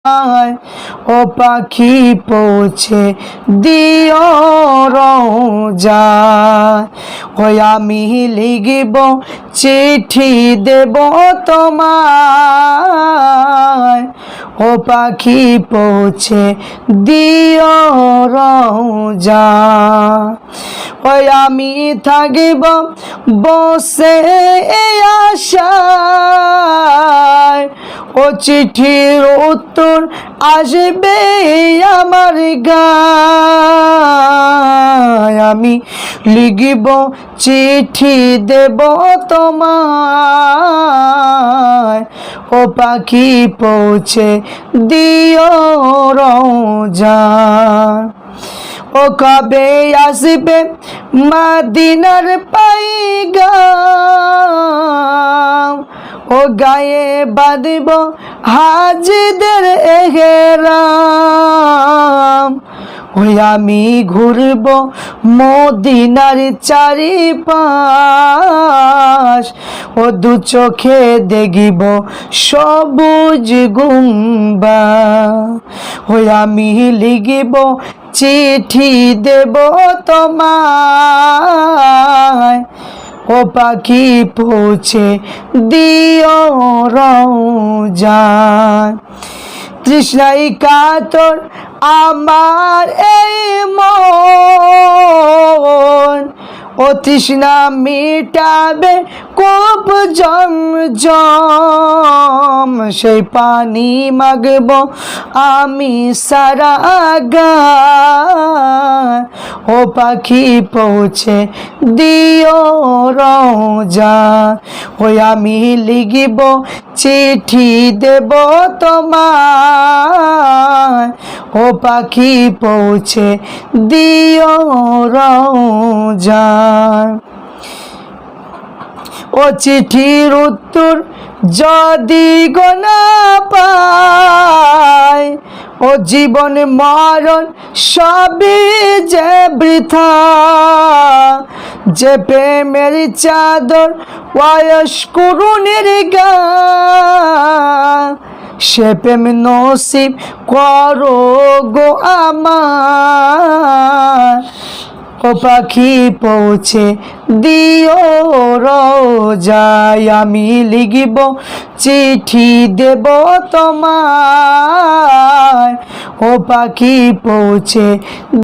ও পাখি পৌঁছে দিও রোজায়। ওই আমি লিখব চিঠি দেব তোমায়, ও পাখি পৌঁছে দিও রোজায়। ওই আমি থাকিব বসে আশায়, ও চিঠির উত্তর আসবে আমার গায়। আমি লিখব চিঠি দেব তোমায়, ও পাখি পৌঁছে দিও রোজায়। ও কবে আসবে মদিনার পাইগাম, ও গায়ে বাঁধব হাজিদের এহরাম। ওই আমি ঘুরব মদিনার চারিপাশ, ও দু চোখে দেখিব সবুজ গুম্বাদ। ওই আমি লিখব চিঠি দেব তোমায়, ও পাখি পৌঁছে দিও রোজায়। তৃষ্ণাই কাতর আমার এই মন, ও তৃষ্ণা মিটাবে কূপ জমজম। সেই পানি মাগব আমি সারা গায়, ও পাখি পৌঁছে দিও রোজায়। ওই আমি লিখব চিঠি দেব তোমায়, ও পাখি পৌঁছে দিও রোজায়। ও চিঠির উত্তর যদি গো না পাই, ও জীবন মরণ সবই যে বৃথা। যে প্রেমের চাদর ওয়াস কুরুনের গায়, সে প্রেম নসিব করো গো আমার, ও পাখি পৌঁছে দিও রোজায়। আমি লিখব চিঠি দেব তোমায়, ও পাখি পৌঁছে